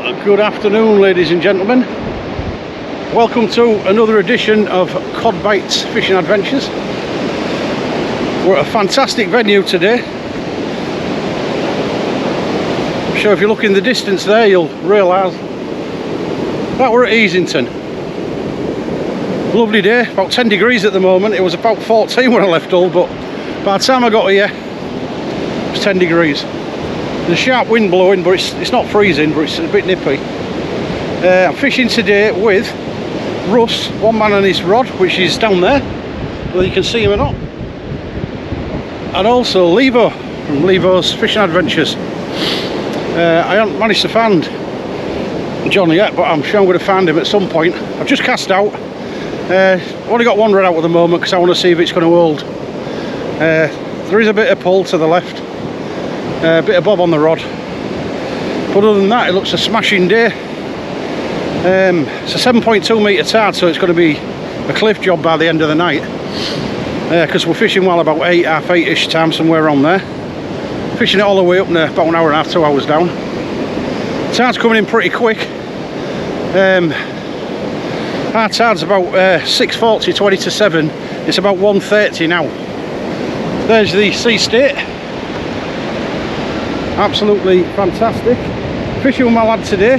Good afternoon, ladies and gentlemen. Welcome to another edition of Cod Bites Fishing Adventures. We're at a fantastic venue today. I'm sure if you look in the distance there, you'll realise that we're at EASINGTON. Lovely day, about 10 degrees at the moment. It was about 14 when I left Hull, but by the time I got here, it was 10 degrees. There's a sharp wind blowing, but it's not freezing, but it's a bit nippy. I'm fishing today with Russ, one man on his rod, which is down there, whether you can see him or not, and also Levo from Levo's Fishing Adventures. I haven't managed to find John yet, but I'm sure I'm going to find him at some point. I've just cast out. I've only got one rod out at the moment because I want to see if it's going to hold. There is a bit of pull to the left. A bit of bob on the rod, but other than that, it looks a smashing day. It's a 7.2 metre tide, so it's going to be a cliff job by the end of the night, because we're fishing well about 8, half 8ish time, somewhere on there. Fishing it all the way up there, about an hour and a half, 2 hours down. Tide's coming in pretty quick. Our tide's about 6:40, 20 to 7. It's about 1:30 now. There's the sea state. Absolutely fantastic. Fishing with my lad today,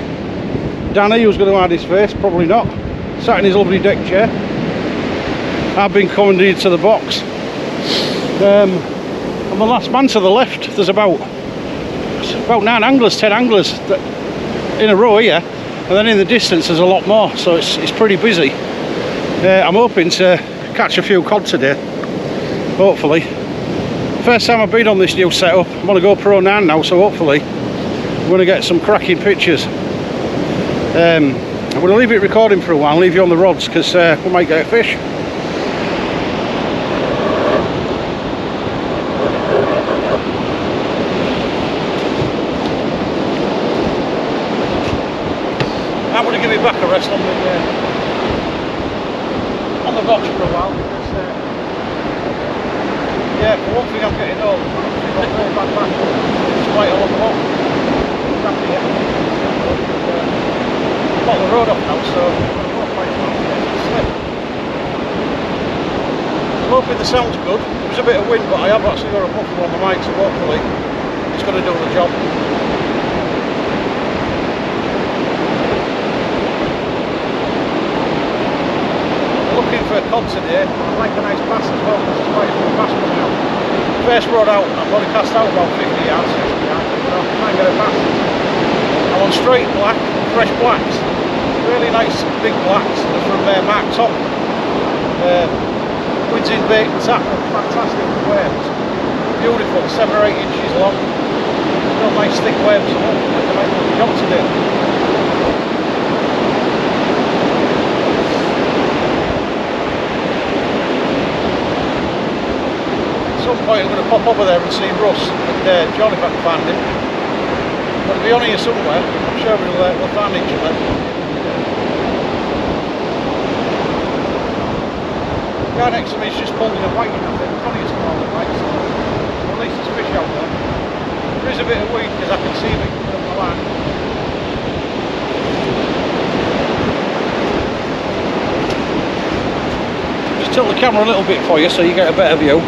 Danny, who's going to hide his face, probably not. Sat in his lovely deck chair. I've been commandeered to the box. And the last man to the left, there's about 9 anglers, 10 anglers in a row here, and then in the distance there's a lot more, so it's pretty busy. I'm hoping to catch a few cod today, hopefully. First time I've been on this new setup. I'm on a GoPro 9 now, so hopefully we're going to get some cracking pictures. I'm going to leave it recording for a while and leave you on the rods, because we might get a fish. I'm going to give it back a rest on the box for a while, because yeah, for one thing I'm getting old. I've got back. It's quite a long walk. Got the road up now, so I'm not quite slip. I'm hoping the sound's good. There's a bit of wind, but I have actually got a muffler on the mic, so hopefully it's going to do the job. Looking for a cod today. I'd like a nice bass as well, because there's quite a few bass coming out. First rod out, I've got to cast out about 50 yards, 60 yards, but I'll try and get a bass. I'm on straight black, fresh blacks, really nice big blacks. They're from Mark Tong. Quid's in bait and tackle, fantastic waves. Beautiful, 7 or 8 inches long. Real nice thick waves, so hopefully they might do the job today. At some point I'm going to pop over there and see Russ and John if I can find him. But he'll be on here somewhere. I'm sure we'll find each other. The guy next to me is just pulling a whiting, I think. Funny it's calling a white, so at least there's fish out there. There is a bit of weed because I can see him on the line. Just tilt the camera a little bit for you so you get a better view.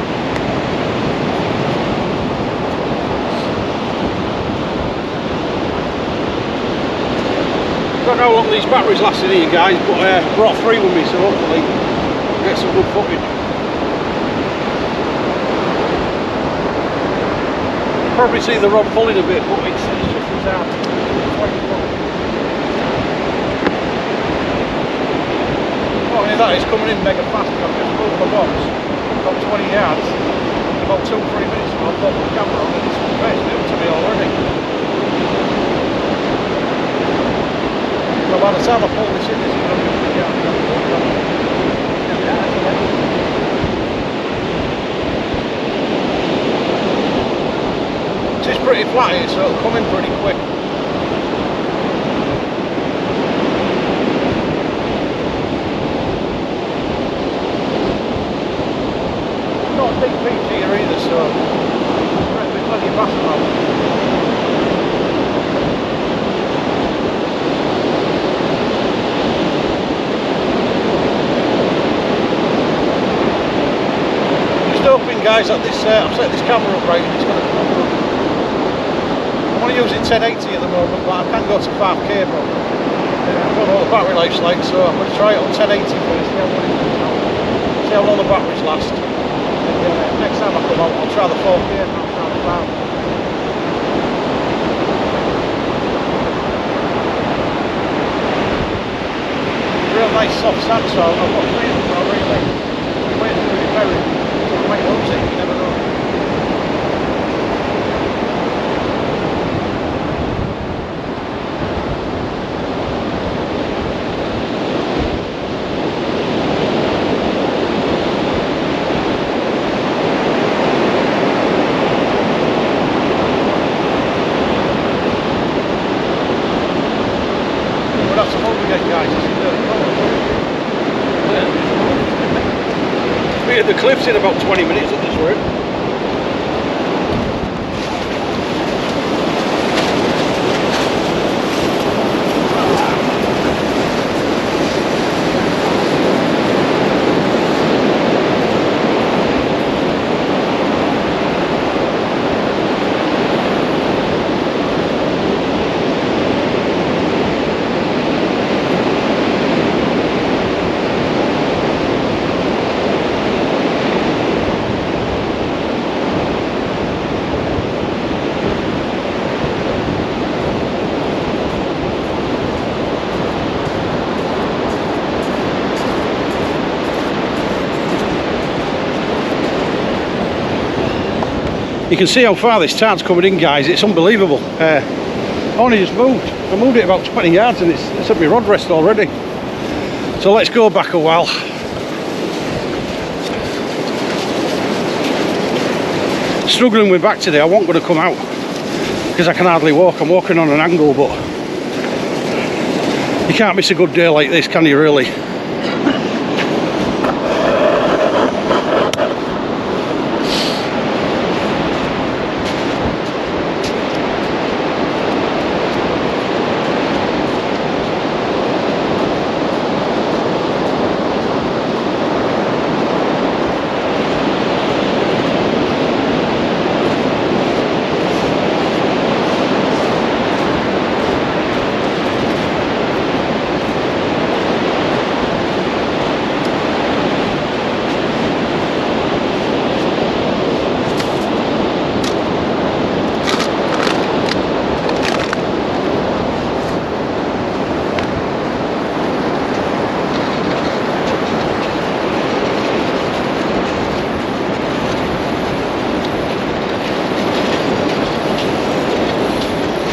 I don't know how long these batteries lasted here, guys, but I brought 3 with me, so hopefully we'll get some good footage. You probably see the rod pulling a bit, but it's just as out. Not only that, it's coming in mega fast. I've just moved my box about 20 yards. About 2 or 3 minutes ago, I've got the camera on and it's new to me already. So by the time I pull this in, this is going to be pretty hard. It's pretty flat here, so it'll come in pretty quick. Not a big beach here either, so there's plenty of bass around. hoping, guys, that this I've set this camera up right and it's going to come up. I'm only using 1080 at the moment, but I can go to 5K, but I don't know what the battery life's like, so I'm going to try it on 1080 first, see how long the batteries last. And, next time I come out, I'll try the 4K and I'll try the 5. Real nice soft sand, so I've got 3 of them already. I'm waiting for it to be buried. I might lose it, you never know. We'll have to move again, guys. We hit the cliffs in about 20 minutes at this rate. You can see how far this tart's coming in, guys. It's unbelievable. I only just moved. I moved it about 20 yards and it's at my rod rest already. So let's go back a while. Struggling with back today. I wasn't going to come out because I can hardly walk. I'm walking on an angle, but you can't miss a good day like this, can you, really?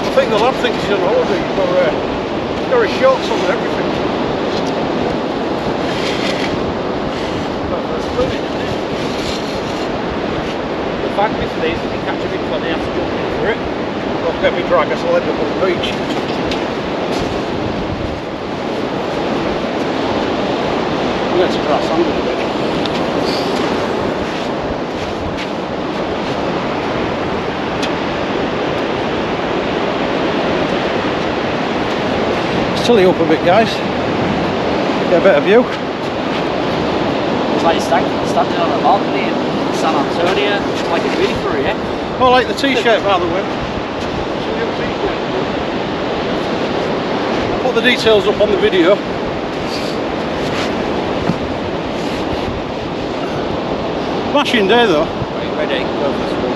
I think the lad thinks he's on holiday. He's got his shorts on and everything. The fact is, these, if you catch a big one, you have to jump in for it. Don't get me drag us, I'll end up on the beach. Let's grass under a bit. Tilly up a bit, guys. Get a better view. It's like standing on a balcony in San Antonio, like a reefer, yeah? Oh, I like the t-shirt, by the way. I'll put the details up on the video. Smashing day though. Are you ready? Go for the swim.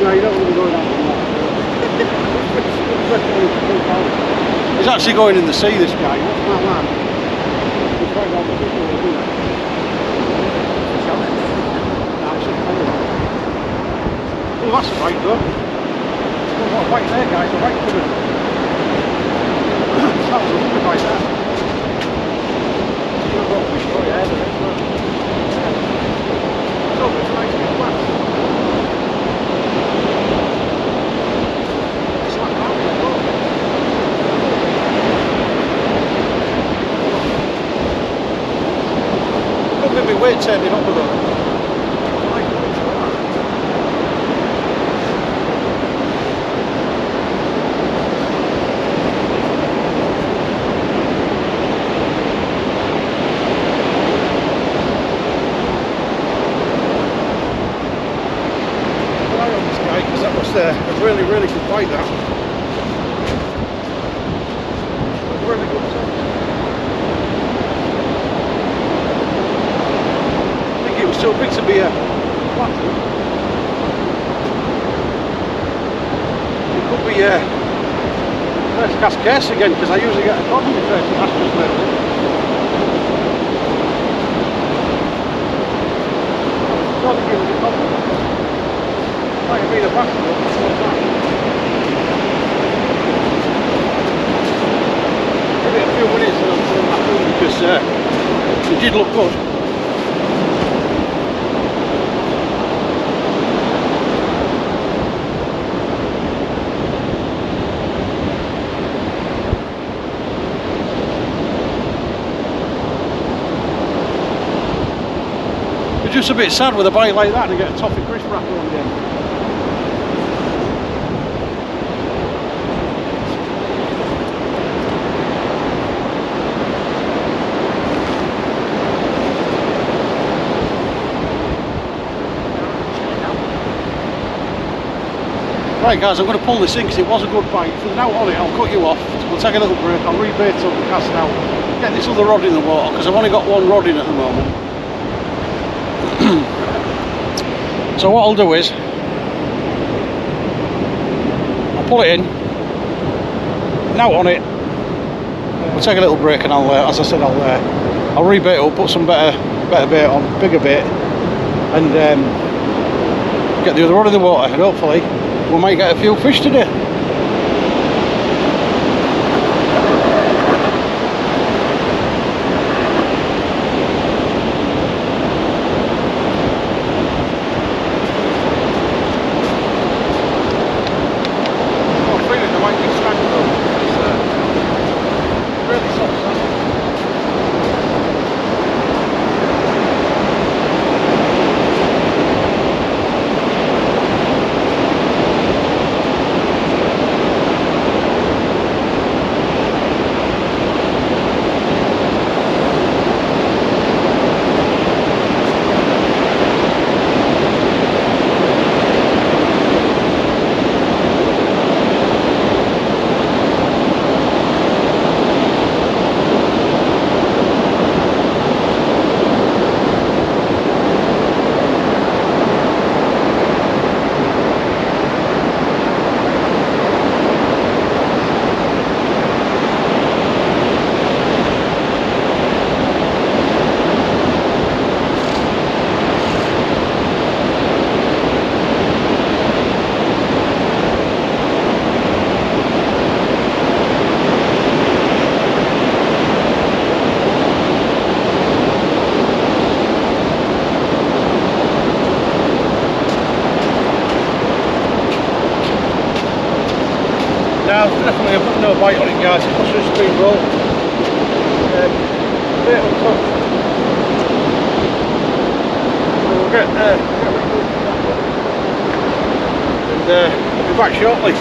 No, you don't want to be going out on that. He's actually going in the sea, this guy. What's that man? He's going down the river, isn't he? Oh, that's a right though. Oh, what a right there, guys. A right coming. That was a lovely right there. You've got a fish, oh yeah, there is. So it's a nice big glass. Could be weight turning up a little. That's a really, really good bite, that. Really good touch. I think it was too big to be a flathead. It could be a first cast case again, because I usually get a cod in my first cast just lately. I don't think it was a cod. Might have been a bastard, but it's not that. Give it a few minutes and I'll turn back on, because it did look good. You're just a bit sad with a bite like that and get a toffee crisp wrapper on the end. Right guys, I'm going to pull this in because it was a good bite. If there's no on it, I'll cut you off. We'll take a little break, I'll rebait up and cast out. Get this other rod in the water because I've only got one rod in at the moment. So what I'll do is, I'll pull it in, now on it, we'll take a little break and I'll, as I said, I'll rebait up, put some better bait on, bigger bait, and get the other rod in the water, and hopefully we might get a few fish today. Now, definitely I've got no bite on it, guys. It must have just been rolled. Bait on top. So we'll get and I'll be back shortly.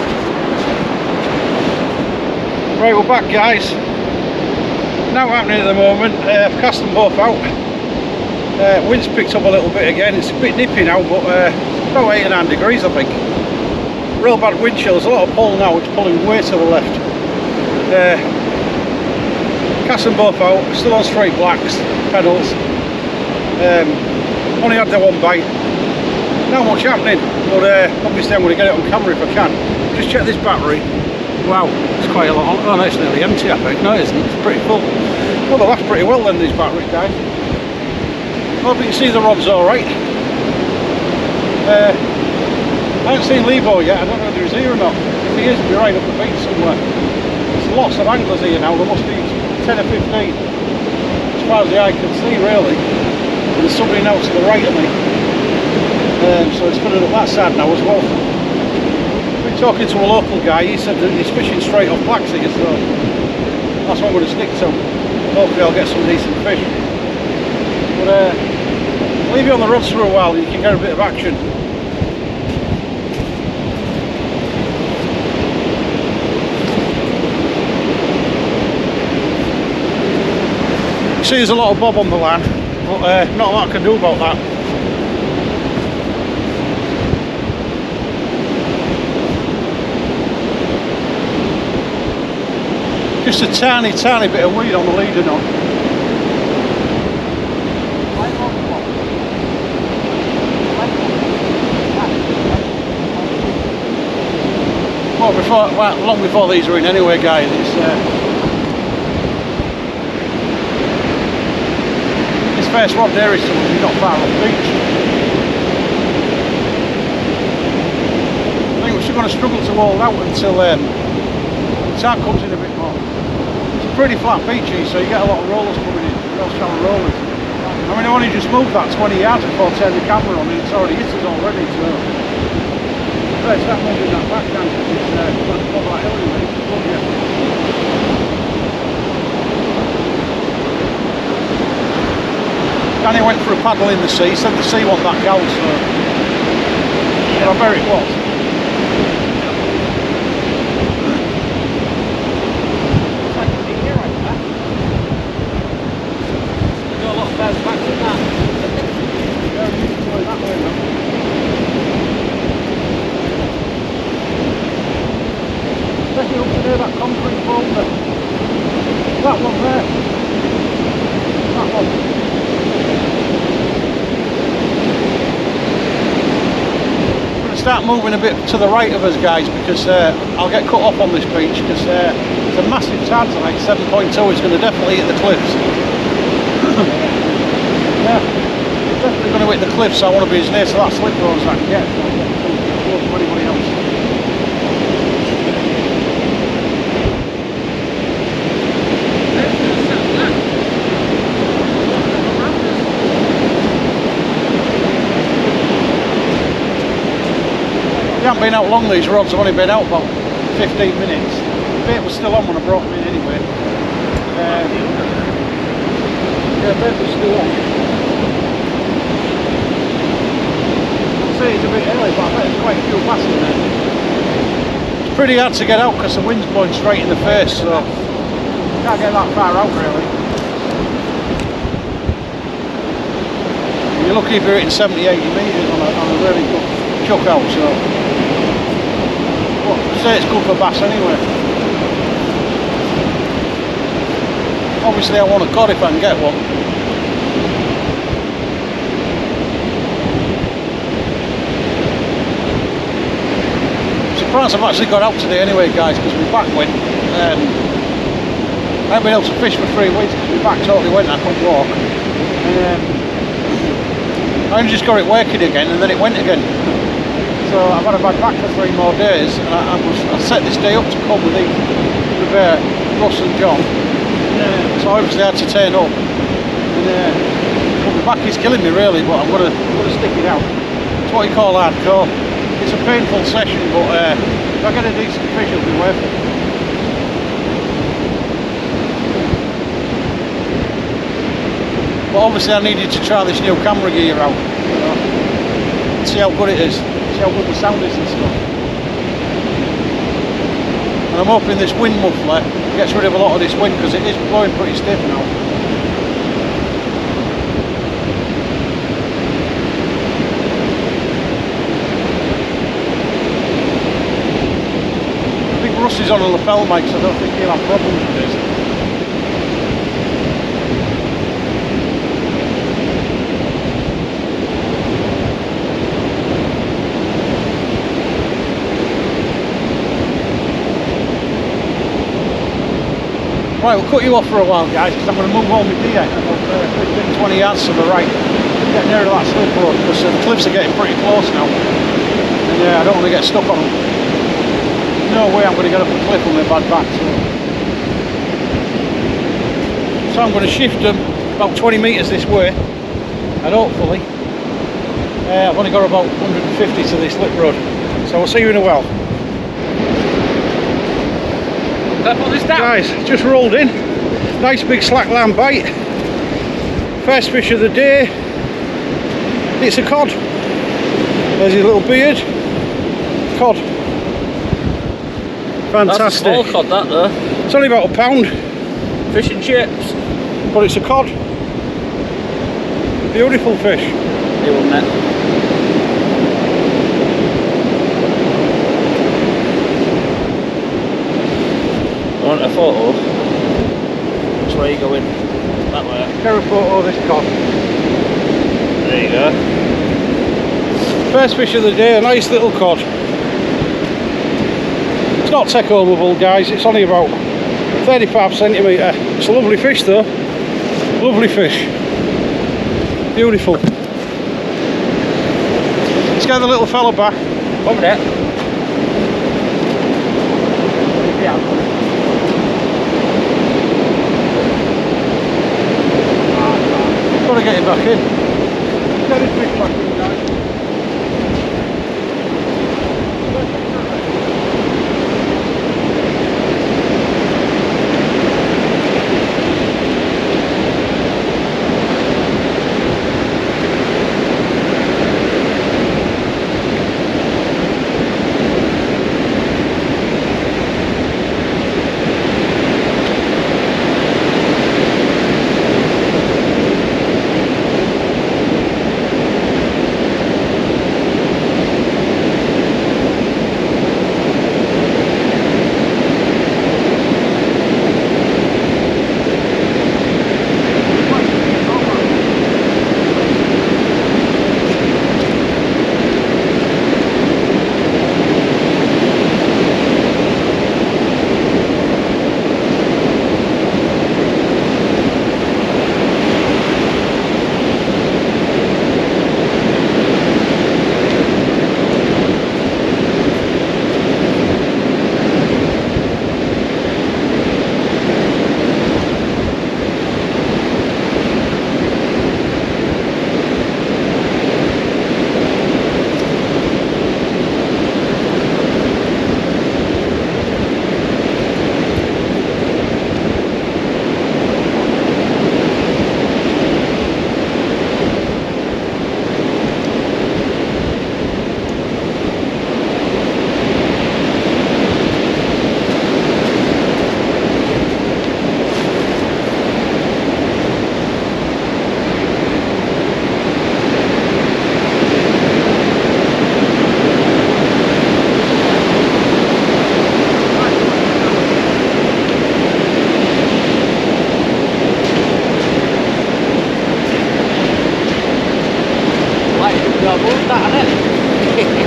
Right, we're back, guys. Now happening at the moment. I've cast them both out. Wind's picked up a little bit again. It's a bit nippy now, but about 8 or 9 degrees, I think. Real bad wind chill. There's a lot of pull now. It's pulling way to the left. Cast them both out. Still on straight blacks, pedals. Only had the one bite. Not much happening, but obviously I'm going to get it on camera if I can. Just check this battery. Wow, it's quite a lot on. Oh no, it's nearly empty, I think. No, it isn't. It's pretty full. Well, they last pretty well then, these batteries, guys. Hope you can see the rod's alright. I haven't seen Levo yet. I don't know if he's here or not. If he is, he'll be right up the beach somewhere. There's lots of anglers here now. There must be 10 or 15. As far as the eye can see, really. And there's somebody else to the right of me. So it's filling up that side now as well. I've been talking to a local guy. He said that he's fishing straight off blacks here, so that's what I'm going to stick to. Hopefully I'll get some decent fish. But leave you on the rods for a while and you can get a bit of action. You see there's a lot of bob on the line, but not a lot I can do about that. Just a tiny bit of weed on the leader knot. Well, long before these are in anyway, guys. This first rod there is not far off the beach. I think we're still going to struggle to hold out until the tide comes in a bit more. It's a pretty flat beach here, so you get a lot of rollers coming in, real shallow rollers. I mean, I only just moved that 20 yards before turning the camera on, and it's already hit us already, so better start moving that back down because it's going to fall that hill anyway. Danny went for a paddle in the sea, said the sea wasn't that cold, so but I bet it was. Especially up to there, that concrete boulder. That one there. That one. I'm going to start moving a bit to the right of us, guys, because I'll get cut off on this beach because it's a massive tide tonight. 7.2 is going to definitely hit the cliffs. Yeah, definitely going to hit the cliffs, so I want to be as near to that slip road as I can get. So I get close to anybody else. They haven't been out long, these rods. Have only been out about 15 minutes. The bait was still on when I brought them in anyway. Yeah, the bait was still on. I'd say it's a bit early, but I bet there's quite a few passing there. It's pretty hard to get out because the wind's blowing straight in the face, so can't get that far out really. You're lucky if you're hitting 70-80 metres on a really good chuck out, so well, I'd say it's good for bass anyway. Obviously I want a cod if I can get one. I'm surprised I've actually got out today anyway, guys, because my back went. I haven't been able to fish for 3 weeks because my back totally went and I couldn't walk. I only just got it working again and then it went again. So I've had a bad back for 3 more days, and I set this day up to come with Russ and John. So obviously I had to turn up. And my back is killing me really, but I'm gonna stick it out. It's what you call hardcore. It's a painful session, but if I get a decent fish, it'll be worth it. But obviously I needed to try this new camera gear out, and see how good it is. How good the sound is and stuff. And I'm hoping this wind muffler gets rid of a lot of this wind because it is blowing pretty stiff now. I think Russ is on a lapel mic, so I don't think he'll have problems with this. Right, we'll cut you off for a while, guys, because I'm going to move all my gear about 20 yards to the right, get near to that slip road, because the cliffs are getting pretty close now, and I don't want to get stuck on them. There's no way I'm going to get up the cliff with my bad back, so I'm going to shift them about 20 metres this way, and hopefully I've only got about 150 to this slip road, so I'll see you in a while. Guys, just rolled in, nice big slackline bite, first fish of the day. It's a cod. There's his little beard. Cod. Fantastic. That's a small cod, that though. It's only about £1. Fish and chips. But it's a cod. Beautiful fish. It wasn't it? want a photo? Which way are you going? That way. Get a photo of this cod. There you go. First fish of the day, a nice little cod. It's not take overable, guys, it's only about 35 centimetre. It's a lovely fish though. Lovely fish. Beautiful. Let's get the little fella back. Over there. Yeah. Gotta get him back in. Get this fish back in, guys.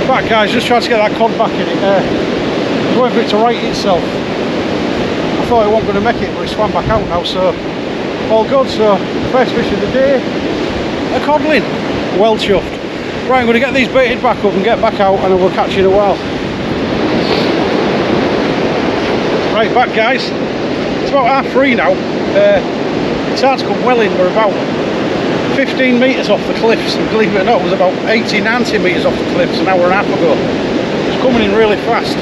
Right guys, just trying to get that cod back in it. It's waiting for it to right itself. I thought it wasn't going to make it, but it swam back out now, so all good. So first fish of the day, a codling. Well chuffed. Right, I'm going to get these baited back up and get back out, and I will catch you in a while. Right, back guys. It's about 3:30 now. It's hard to come well in. We're about 15 metres off the cliffs, and believe it or not, it was about 80, 90 metres off the cliffs an hour and a half ago. It's coming in really fast.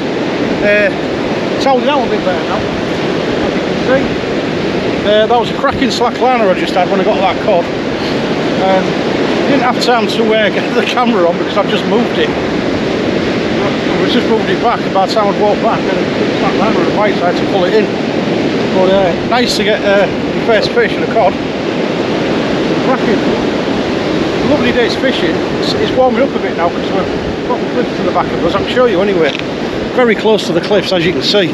It's holding out a bit better now, as you can see. That was a cracking slack liner I just had when I got that cod. Didn't have time to get the camera on because I've just moved it. I just moved it back, and by the time I'd walked back, and the slack liner was right, so I had to pull it in. But nice to get the first fish and a cod. Cracking. Lovely day's fishing. It's warming up a bit now because we've got the cliffs to the back of us. I can show you anyway. Very close to the cliffs, as you can see.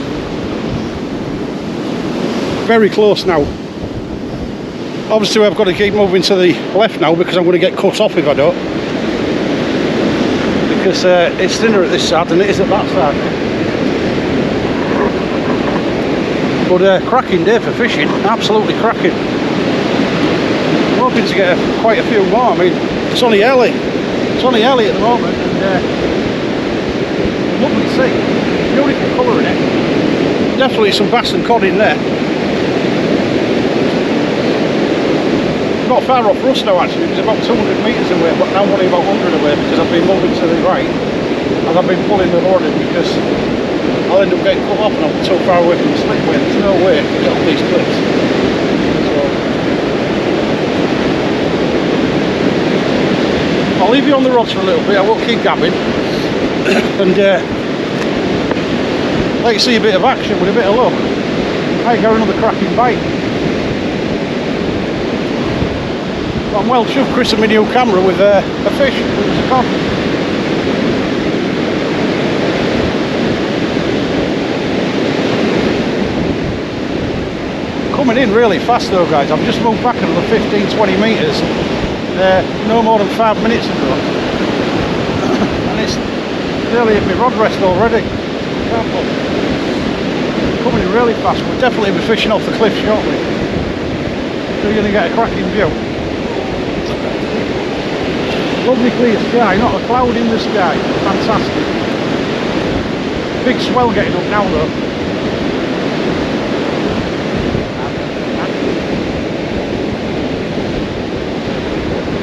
Very close now. Obviously I've got to keep moving to the left now because I'm going to get cut off if I don't. Because it's thinner at this side than it is at that side. But cracking day for fishing. Absolutely cracking. I'm hoping to get quite a few more. I mean, it's only early. It's only early at the moment, and lovely to see. Beautiful colour in it. Definitely some bass and cod in there. Not far off Russ now actually. It was about 200 metres away, but now I'm only about 100 away because I've been moving to the right and I've been pulling the rod in because I'll end up getting cut off and I'm too far away from the slipway. There's no way to get up these cliffs. I'll leave you on the rods for a little bit, I won't keep gabbing, and let you see a bit of action with a bit of luck. I got another cracking bite. I'm well chuffed, Chris, and my new camera with a fish, with a cod. coming in really fast though, guys. I've just moved back another 15-20 metres. No more than 5 minutes ago. And it's nearly hit my rod rest already. Coming in really fast. We'll definitely be fishing off the cliff shortly. So you're going to get a cracking view. Lovely clear sky, not a cloud in the sky. Fantastic. Big swell getting up now though.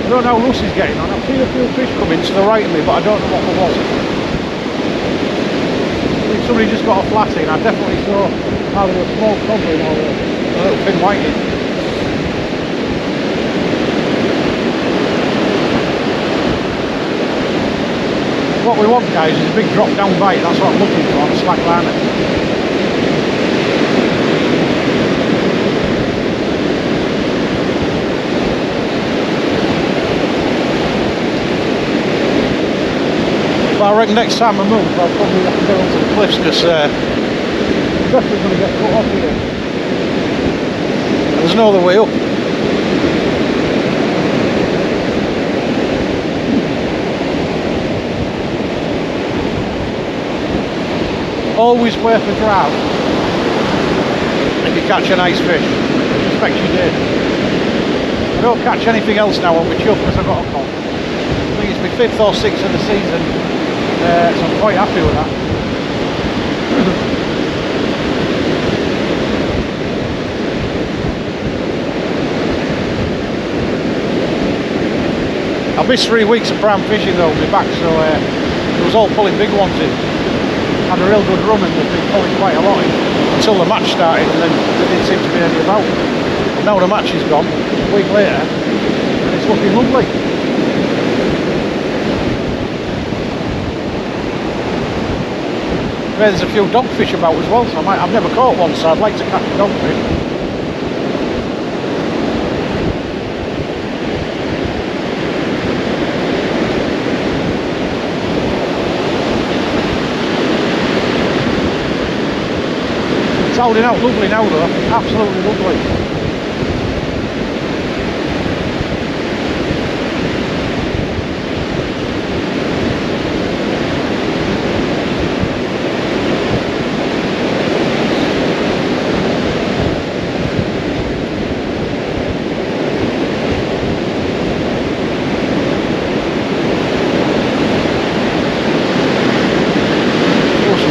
I don't know how Russ is getting on. I've seen a few fish coming to the right of me, but I don't know what there was. I think somebody just got a flatty, and I definitely saw either a small codling or a little pin whiting. What we want, guys, is a big drop down bite. That's what I'm looking for on a slack liner. But I reckon next time I move, I'll probably have to go onto the cliffs because I'm definitely going to get cut off here. There's no other way up. Always worth a grab if you catch a nice fish. I expect you did. I don't catch anything else now on my chuff because I've got a cod. I think it's my 5th or 6th of the season. So I'm quite happy with that. I missed 3 weeks of prime fishing though, my back, so it was all pulling big ones in. Had a real good run and they've been pulling quite a lot in until the match started, and then there didn't seem to be any about. But now the match is gone, a week later, and it's looking lovely. There's a few dogfish about as well, so I've never caught one, so I'd like to catch a dogfish. It's holding out lovely now though, absolutely lovely.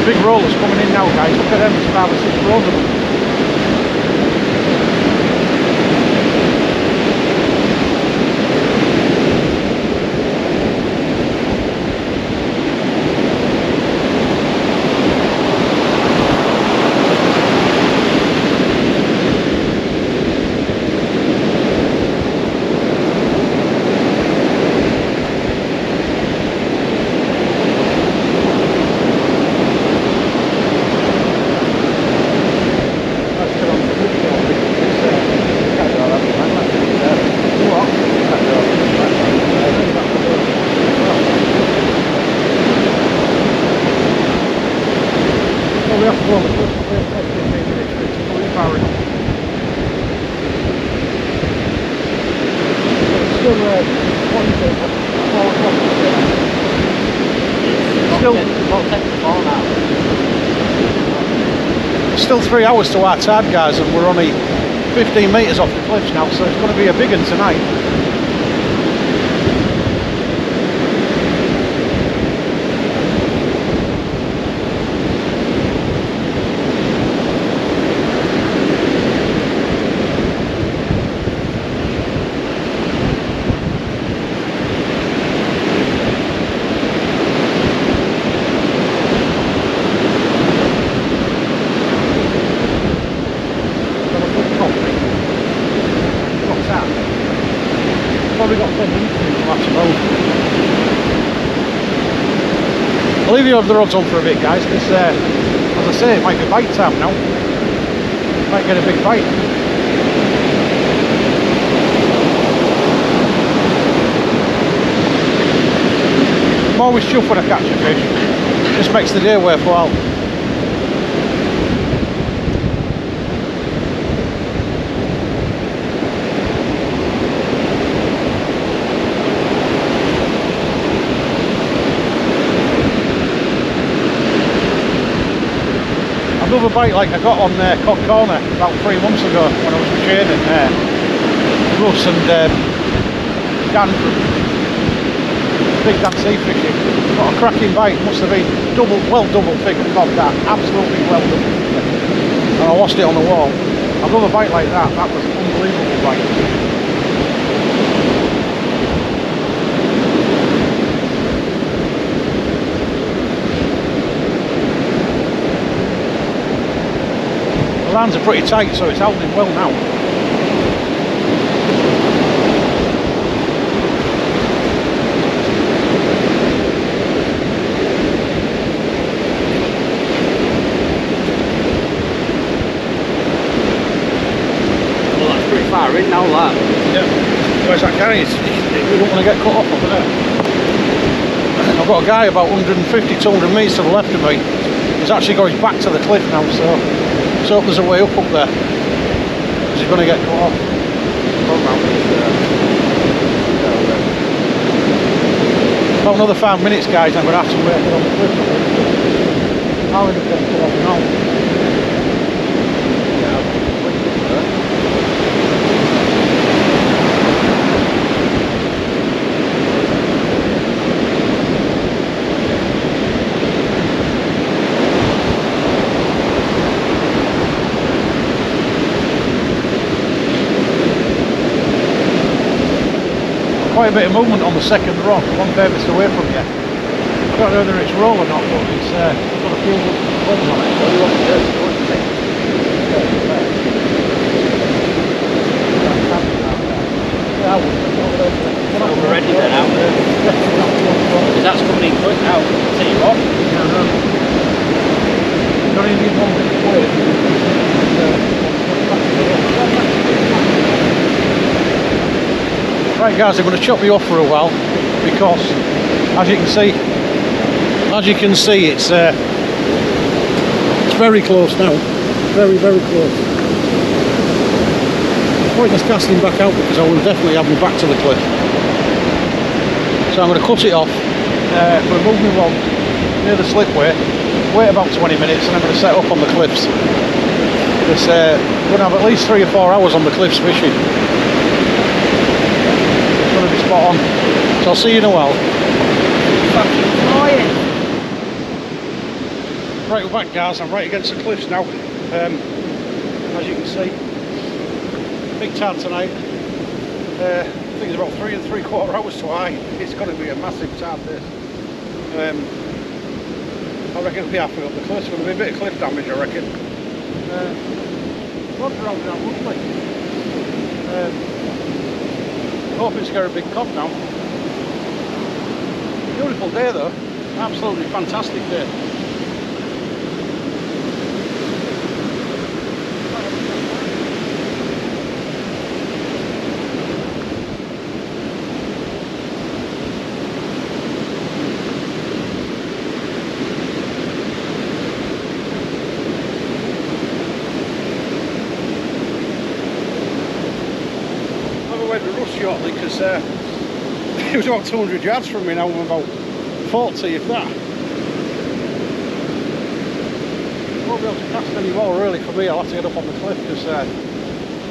Big rollers coming in now, guys. Look at them, there's 5 or 6 rows of them. Still 3 hours to our tide, guys, and we're only 15 metres off the cliffs now, so it's going to be a big one tonight. Probably got 10 minutes to match them over. I'll leave you the rods on for a bit, guys, because as I say, it might be bite time now. Might get a big bite. I'm always chuffed when I catch a fish. It just makes the day worthwhile. another bite like I got on Cod Corner about 3 months ago when I was with Shane and Russ and Dan from Big Dan Sea Fishing. Got a cracking bite, must have been well double figure cod, that, absolutely well double figure. And I lost it on the wall. Another bite like that was an unbelievable bite. The lines are pretty tight, so it's holding well now. Well, that's pretty far in now, that. Yeah. Where's that guy? We don't want to get cut off over there. I've got a guy about 150-200 metres to the left of me. He's actually got his back to the cliff now, so let's hope there's a way up there. Because he's going to get cut off. About another 5 minutes, guys, I'm going to have to wait on the cliff. I'll end up getting cut off now. Quite a bit of movement on the second rock, one furthest away from you. I don't know whether it's roll or not, but it's got a few bubbles on it. What do you want to do? What do you think? We're ready then now. Because that's coming in quick now. See you on. Yeah, no. Don't even need one bit of weight. Right guys, I'm going to chop you off for a while because as you can see it's very close now, very close. Pointless casting back out because I will definitely have me back to the cliff. So I'm going to cut it off, remove my rod near the slipway, wait about 20 minutes and I'm going to set up on the cliffs. Because we're going to have at least 3 or 4 hours on the cliffs fishing. Going to be spot on. So I'll see you in a while. Fucking flying. Right, we're back guys, I'm right against the cliffs now. As you can see, big tan tonight. I think it's about 3 3/4 hours to high. It's going to be a massive tan this. I reckon it'll be halfway up the cliff. It's going to be a bit of cliff damage, I reckon. Rod's rounded out lovely. Hoping to get a big cod now. Beautiful day though, absolutely fantastic day. Shortly because it was about 200 yards from me now. I'm about 40 if that. Won't be able to cast any more really for me. I'll have to get up on the cliff because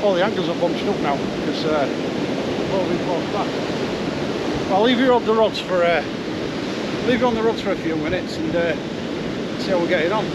all the angles are bunched up now because we'll be close back. I'll leave you on the rods for a few minutes and see how we're getting on.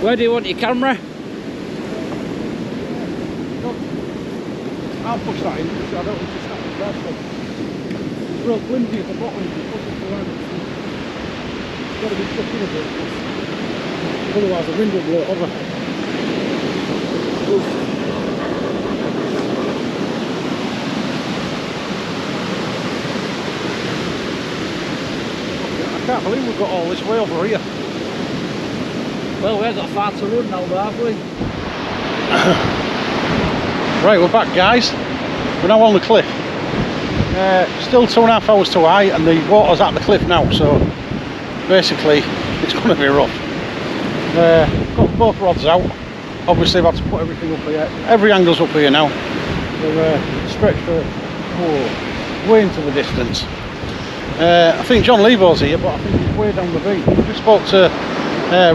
Where do you want your camera? I'll push that in because I don't want to snap the grass up. It's real flimsy at the bottom if you push it around. It's got to be stuck in a bit. Otherwise the wind will blow it over. Oof. I can't believe we've got all this way over here. Well, we ain't got far to run now, have we? Right, we're back, guys. We're now on the cliff. Still 2.5 hours to high, and the water's at the cliff now, so basically it's going to be rough. Got both rods out. Obviously I've had to put everything up here. Every angle's up here now. They're stretched for way into the distance. I think John Levo's here, but I think he's way down the beach. We just spoke to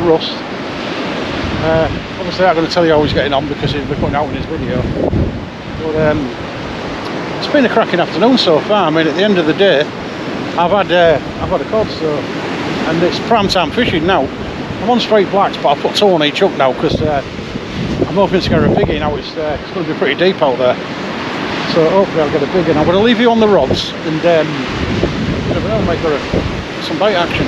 Russ. Obviously I'm not going to tell you how he's getting on because he'll be putting out in his video. But it's been a cracking afternoon so far. I mean, at the end of the day, I've had a cod, so, and it's prime time fishing now. I'm on straight blacks, but I'll put 2 on each hook now because I'm hoping to get a biggie now. It's going to be pretty deep out there, so hopefully I'll get a biggie. I'm going to leave you on the rods and I'll make some bait action.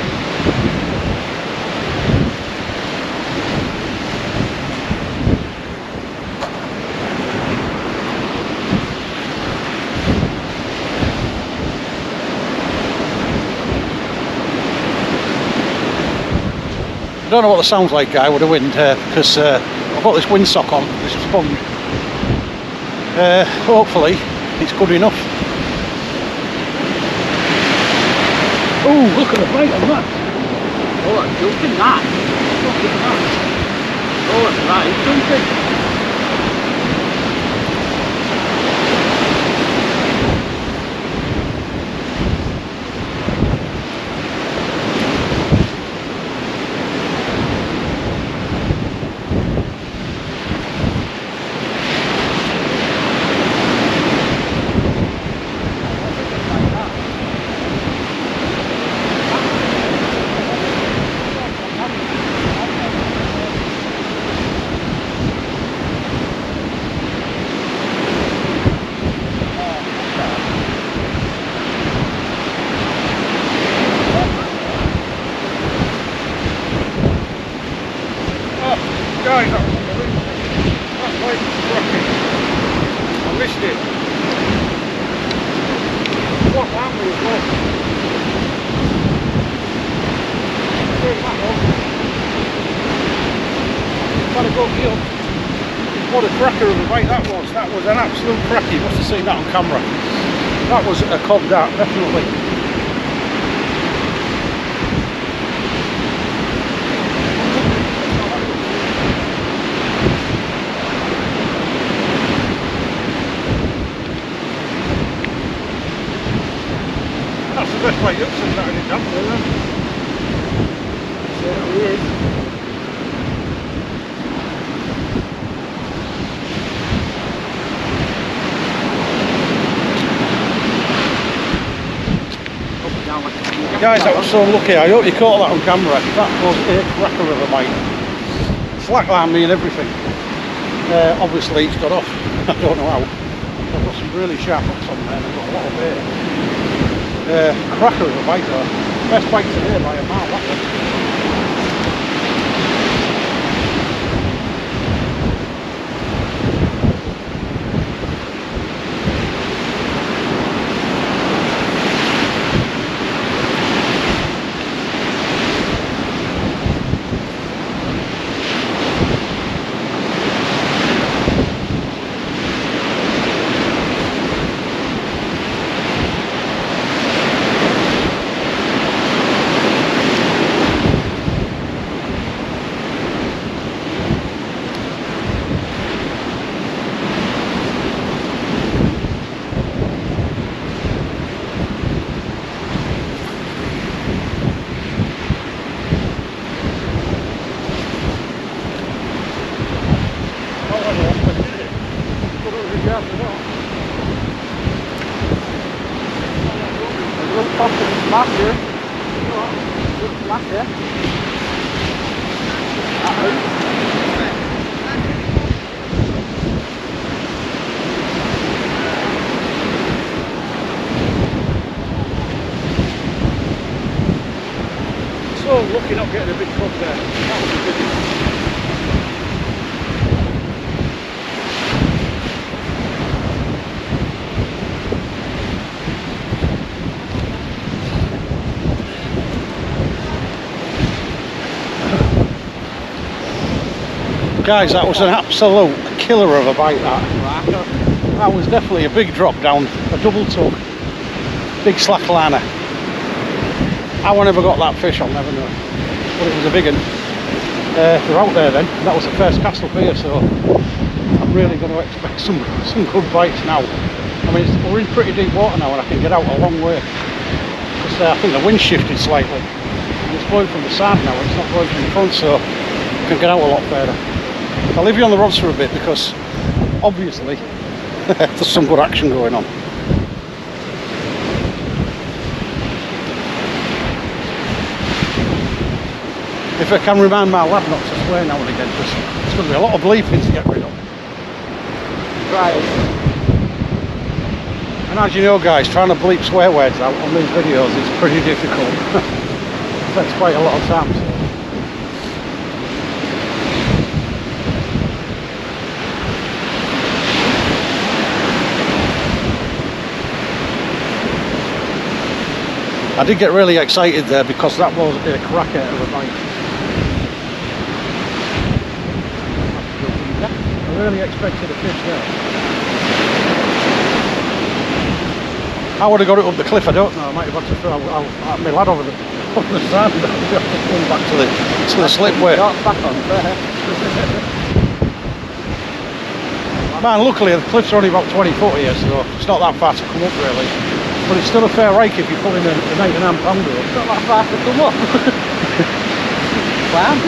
I don't know what the sound's like, guy, with the wind because I've got this windsock on, this sponge. Hopefully it's good enough. Oh, look at the bite on that! Oh, it's jumping that! Look at that! Oh, that is jumping! Guys, that's like cracking. I missed it. What lamb we as well. Gotta go kill. What a cracker of a bite that was. That was an absolute cracker. You must have seen that on camera. That was a cod dart, definitely. That's the best way up since that in the camp, isn't it? Yeah, it is. Guys, that was so lucky. I hope you caught that on camera. That was a cracker of a bite. Slackline me and everything. Obviously it's got off. I don't know how. I've got some really sharp hooks on there and I've got a lot of bait. Cracker of a bite though. Best bite today by a mile, that one. So lucky not getting a big truck there. That was a big one. Guys, that was an absolute killer of a bite, that was definitely a big drop down, a double tug, big slack liner. How I never got that fish I'll never know, but it was a big one. They're out there then, that was the first cast up here, so I'm really going to expect some good bites now. I mean, we're in pretty deep water now and I can get out a long way, because I think the wind shifted slightly, and it's blowing from the side now, it's not blowing from the front, so I can get out a lot further. I'll leave you on the rods for a bit because obviously there's some good action going on. If I can remind my lad not to swear now and again, because it's going to be a lot of bleeping to get rid of. Right. And as you know guys, trying to bleep swear words out on these videos is pretty difficult. It takes quite a lot of time. So. I did get really excited there because that was a cracker of a bite. I really expected a fish there. I would have got it up the cliff, I don't know. I might have had to throw my lad over the sand and come back to the slipway. Back on there. Man, luckily the cliffs are only about 20 foot here, so it's not that far to come up really. But it's still a fair rake if you're pulling an 8.5 pounder up. It's not that far to come up. Climb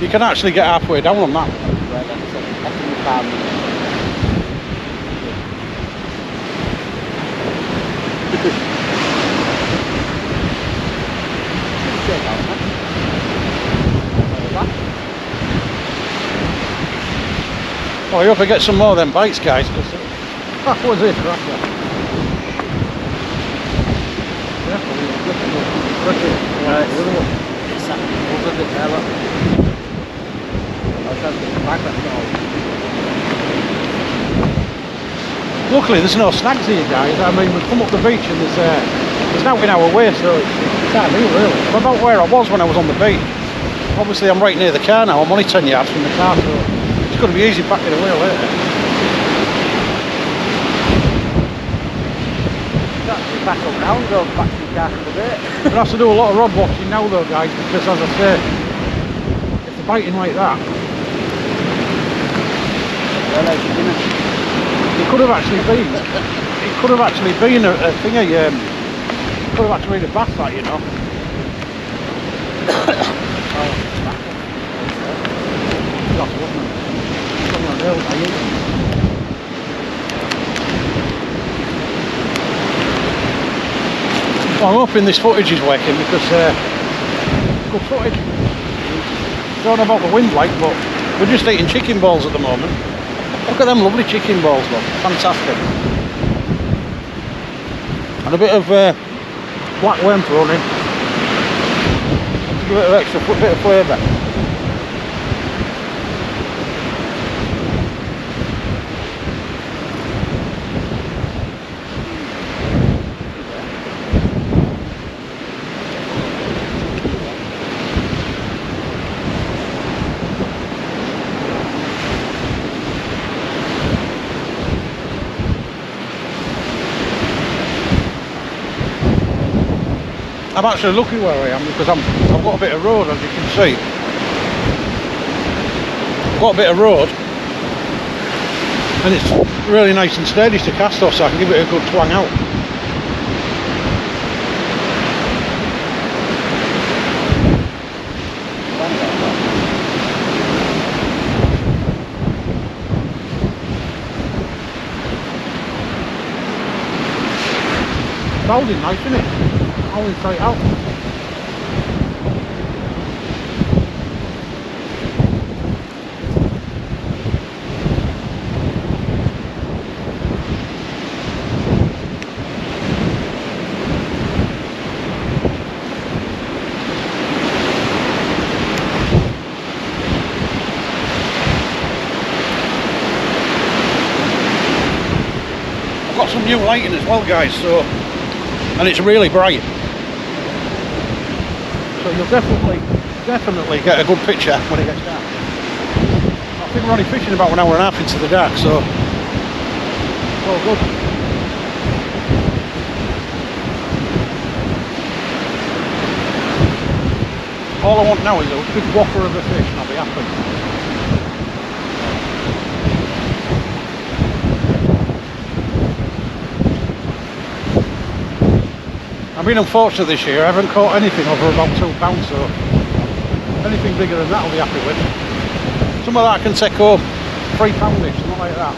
it. You can actually get halfway down on that. Right, that's Oh, I hope I get some more of them bites, guys, because that was it, cracker. Luckily, there's no snags here, guys. I mean, we've come up the beach and there's nothing our way, so it's ideal, really. I'm about where I was when I was on the beach. Obviously, I'm right near the car now. I'm only 10 yards from the car, so it's going to be easy packing away later. back up now and go back to the car for a bit. We're going to have to do a lot of rod watching now though guys, because as I say, if they're biting like that, it could have actually been a thingy, could have actually been a bass that, you know. Well, I'm hoping this footage is working because good footage. Don't know about the wind like, but we're just eating chicken balls at the moment. Look at them lovely chicken balls, look, fantastic. And a bit of black worm thrown in. Give it an extra bit of flavour. I'm actually lucky where I am because I've got a bit of road, as you can see. I've got a bit of road and it's really nice and steady to cast off, so I can give it a good twang out. It's holding nice, isn't it? Holding straight out. some new lighting as well, guys, so, and it's really bright. So you'll definitely get a good picture when it gets dark. I think we're only fishing about an hour and a half into the dark, so all good. All I want now is a big whopper of a fish and I'll be happy. I've been unfortunate this year, I haven't caught anything over about £2, so anything bigger than that I'll be happy with. Some of that I can take home, £3-ish, something like that.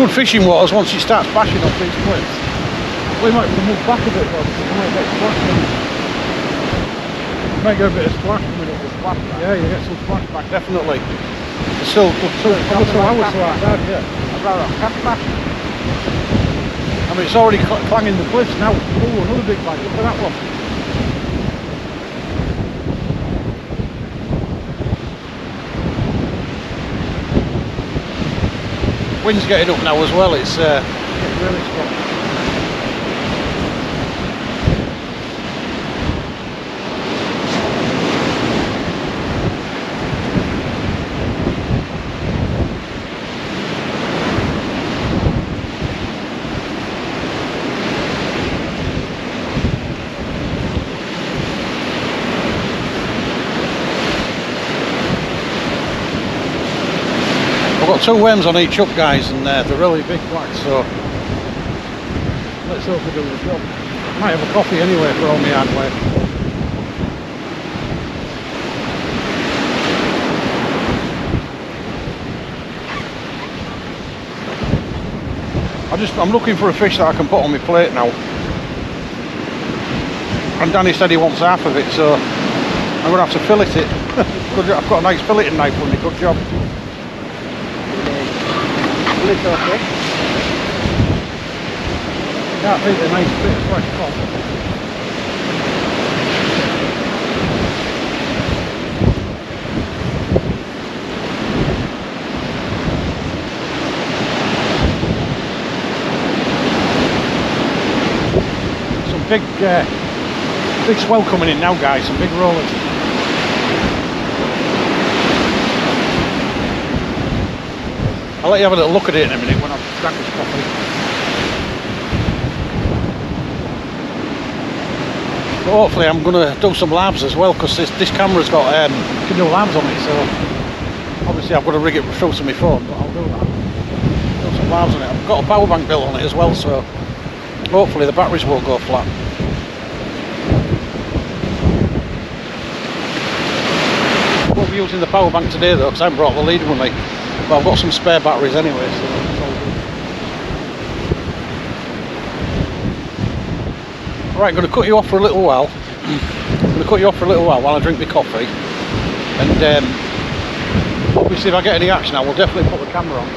Good fishing waters once it starts bashing off these cliffs. We might have to move back a bit though, because we might get splashed. Might get a bit of splash coming up with splash back. Yeah, you get some splash back, definitely. It's still good 2 hours to like that, yeah. I'd rather have catch back. I mean, it's already clanging the cliffs now. Oh, another big bite, look at that one. Wind's getting up now as well, it's really strong. I've got 2 worms on each hook, guys, and they're really big blacks, so let's hope we do the job. Might have a coffee anyway for all my hard work. I'm looking for a fish that I can put on my plate now. And Danny said he wants half of it, so I'm going to have to fillet it. I've got a nice filleting knife with me, good job. Okay. Yeah, I think they're nice bit of fresh cod. Some big swell coming in now, guys, some big rollers. I'll let you have a little look at it in a minute when I've drank this coffee. But hopefully I'm going to do some labs as well, because this camera's got you can do labs on it, so obviously I've got to rig it through to my phone, but I'll do that. Do some labs on it. I've got a power bank built on it as well, so hopefully the batteries won't go flat. I won't be using the power bank today though, because I haven't brought the lead with me. But I've got some spare batteries anyway, so it's all good. Right, I'm going to cut you off for a little while. While I drink my coffee. And obviously if I get any action, I will definitely put the camera on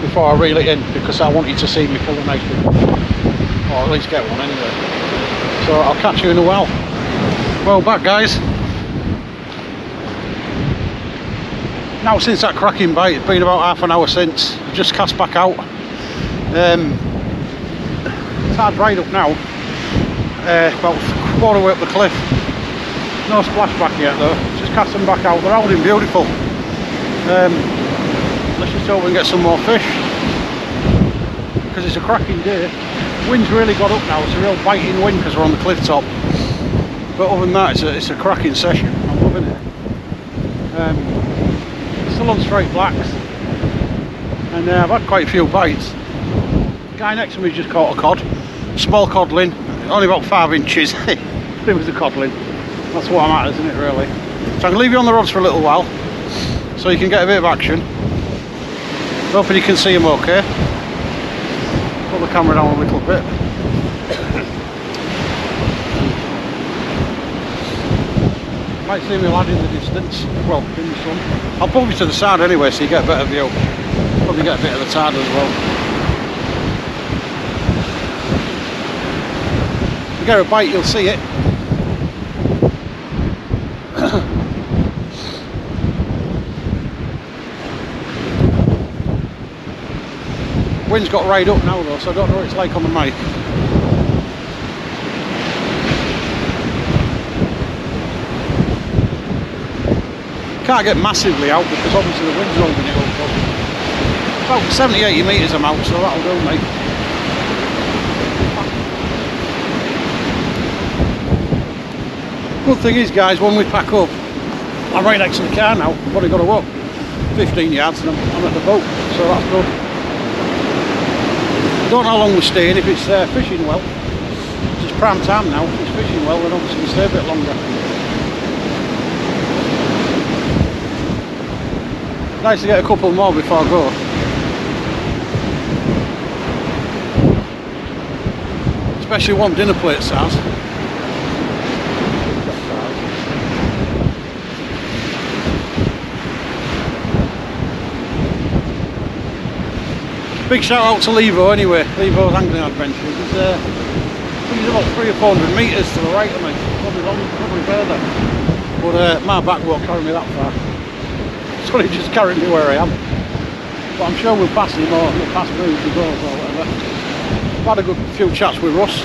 before I reel it in, because I want you to see me pull a nice big one. Or at least get one anyway. So I'll catch you in a while. Well, back, guys. Now since that cracking bite, it's been about half an hour since. I've just cast back out. It's hard ride up now. About a quarter way up the cliff. No splash back yet though. Just cast them back out. They're holding beautiful. Let's just hope we can get some more fish, because it's a cracking day. Wind's really got up now. It's a real biting wind because we're on the cliff top. But other than that, it's a cracking session. I'm loving it. Still on straight blacks, and I've had quite a few bites. The guy next to me just caught a cod, small codling, only about 5 inches. It was a codling. That's what I'm at, isn't it, really? So I'm going to leave you on the rods for a little while. so you can get a bit of action. Hoping you can see them okay. Put the camera down a little bit. Might see me lad in the distance, well, in the sun. I'll pull you to the side anyway so you get a better view. Probably get a bit of the tide as well. If you get a bite, you'll see it. Wind's got right up now though, so I don't know what it's like on the mic. Can't get massively out because obviously the wind's holding it up. About 70-80 metres I'm out, so that'll do, mate. Good thing is, guys, when we pack up, I'm right next to the car now. I've only got to walk 15 yards and I'm at the boat, so that's good. Don't know how long we're staying. If it's fishing well, it's prime time now. If it's fishing well, then obviously we stay a bit longer. Nice to get a couple more before I go. Especially one dinner plate size. Big shout out to Levo anyway, Levo's Angling Adventures. He's about 300 or 400 metres to the right of me, probably further. But my back won't carry me that far. So he just carried me where I am. But I'm sure we'll pass him or he'll pass me if he goes or whatever. I've had a good few chats with Russ.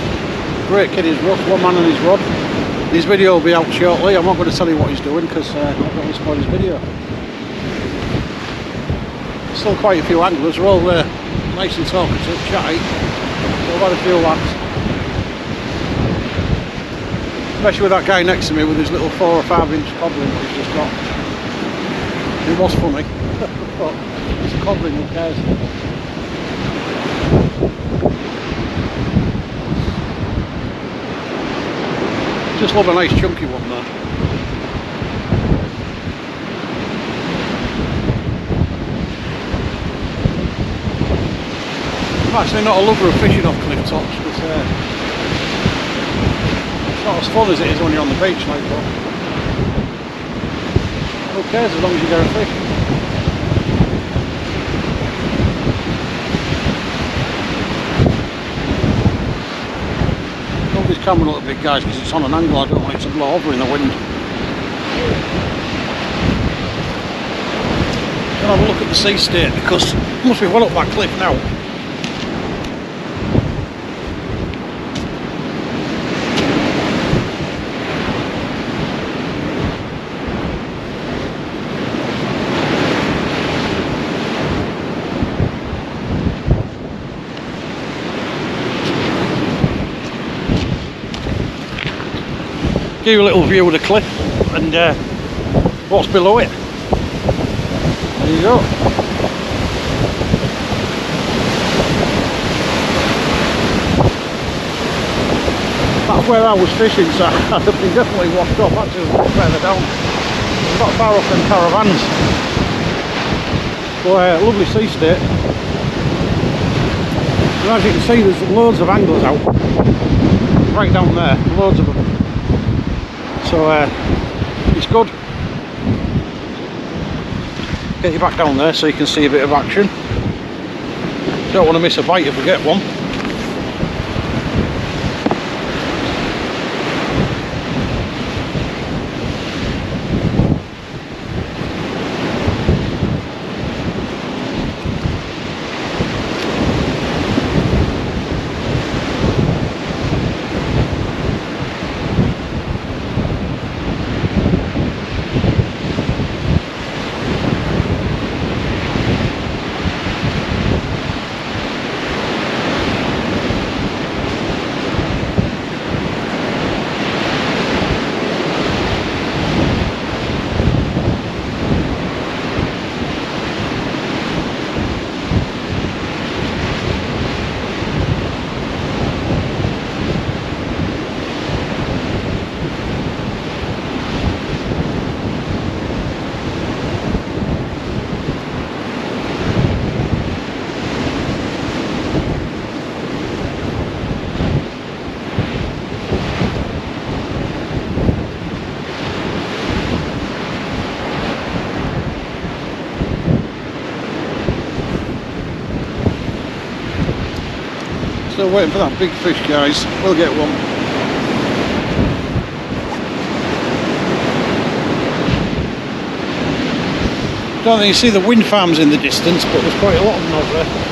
Great kid is Russ, one man on his rod. His video will be out shortly. I'm not going to tell you what he's doing because I don't want to spoil his video. Still quite a few anglers, we're all nice and talkative, chatty. So I've had a few lads. Especially with that guy next to me with his little 4 or 5 inch codling that he's just got. It was funny, but it's a codling, who cares? Just love a nice chunky one there. I'm actually not a lover of fishing off cliff tops, but it's not as fun as it is when you're on the beach like that. Who cares as long as you get a fish? Hold this camera a little bit, guys, because it's on an angle I don't want it to blow over in the wind. I'll have a look at the sea state because it must be well up that cliff now. Give you a little view of the cliff and what's below it. There you go. That's where I was fishing, so I'd have been definitely washed off. Actually, a bit further down. Not far off them caravans. But lovely sea state. And as you can see, there's loads of anglers out. Right down there, loads of them. So it's good. Get you back down there so you can see a bit of action. Don't want to miss a bite if we get one. Still waiting for that big fish, guys. We'll get one. Don't think you see the wind farms in the distance, but there's quite a lot of them over there.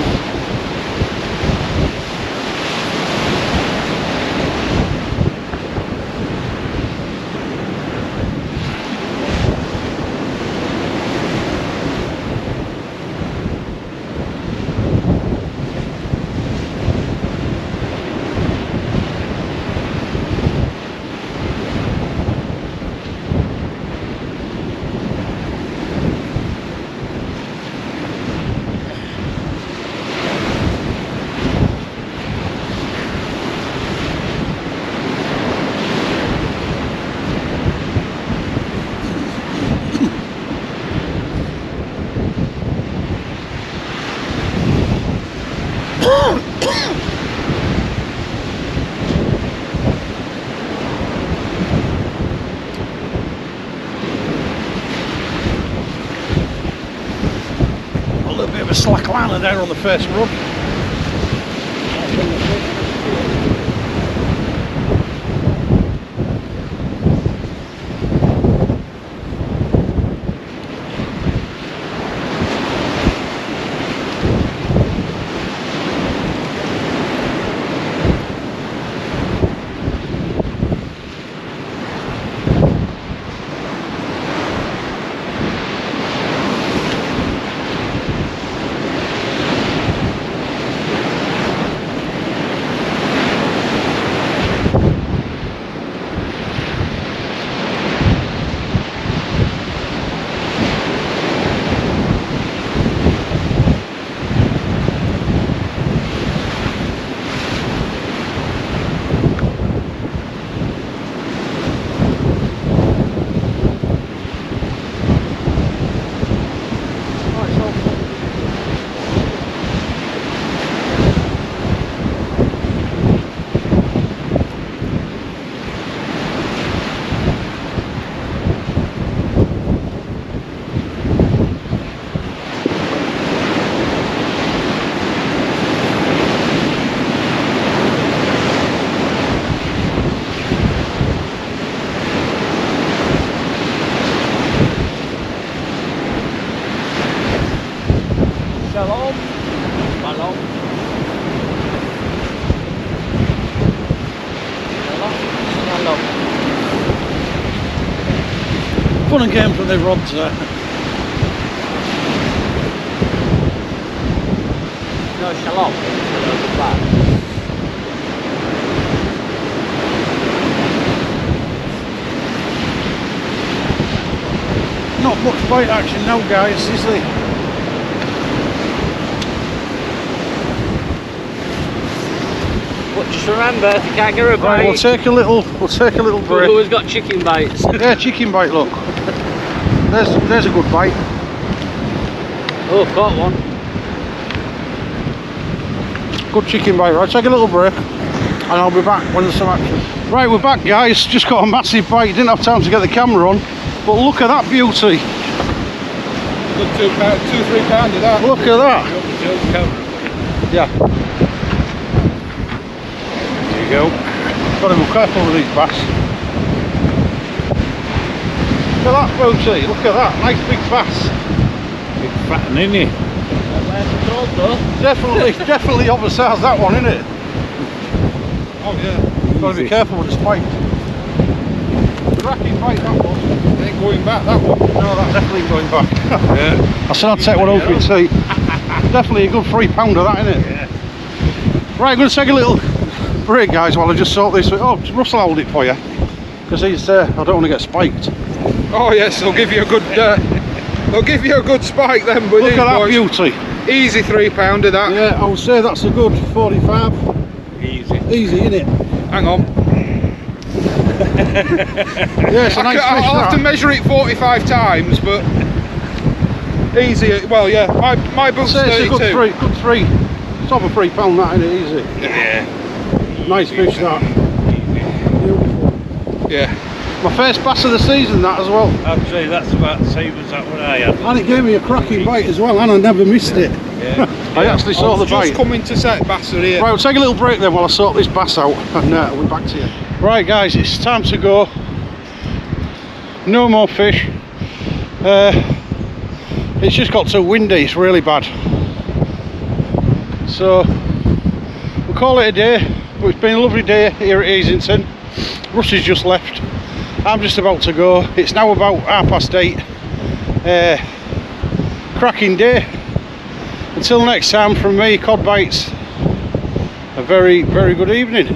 A slack liner there on the first run. Fun and games when they rods there. No, shalom. Not much bite action now, guys, is there? But just remember, if you can't get a bite, Right, we'll take a little break. Who's got chicken bites? Yeah, chicken bite, look. There's a good bite. Oh, caught one. Good chicken bite, right? Take a little break and I'll be back when there's some action. Right, we're back, guys. Just got a massive bite. Didn't have time to get the camera on, but look at that beauty. Good 2-3 pounder that. Look at that. Yeah. There you go. Got to be careful with these bass. Look at that beauty. Look at that. Nice big bass. Big fat one, isn't he? Definitely oversized that one, isn't it? Oh yeah. Got to be careful with the spike. Cracking bite that one. Ain't going back that one. No, that's definitely going back. Yeah. I said I'd take one over and see. Definitely a good 3 pounder that, isn't it? Yeah. Right, I'm going to take a little break, guys, while I just sort this. Oh, Russ will hold it for you, because he's I don't want to get spiked. Oh yes, they'll give you a good. They'll give you a good spike then. With Look these at that boys. beauty. Easy 3 pounder that. Yeah, I would say that's a good 45. Easy. Easy, isn't it? Hang on. Yeah, it's a nice fish. I'll have to measure it 45 times, but easy. Well, yeah, my book's I'd say it's 32. a good three. Top of 3 pound that, isn't it? Easy. Yeah. Nice fish that. Beautiful. Yeah. My first bass of the season, that as well. I'd say that's about the same as that one I had. And it gave me a cracking bite as well, and I never missed it. Yeah. I actually saw the bite. Just coming to set Basser here. Right, we'll take a little break then while I sort this bass out, and we'll be back to you. Right guys, it's time to go. No more fish. It's just got too windy, it's really bad. So, we'll call it a day. But it's been a lovely day here at Easington. Russ has just left. I'm just about to go. It's now about 8:30. Cracking day. Until next time, from me, Cod Bites, a very, very good evening.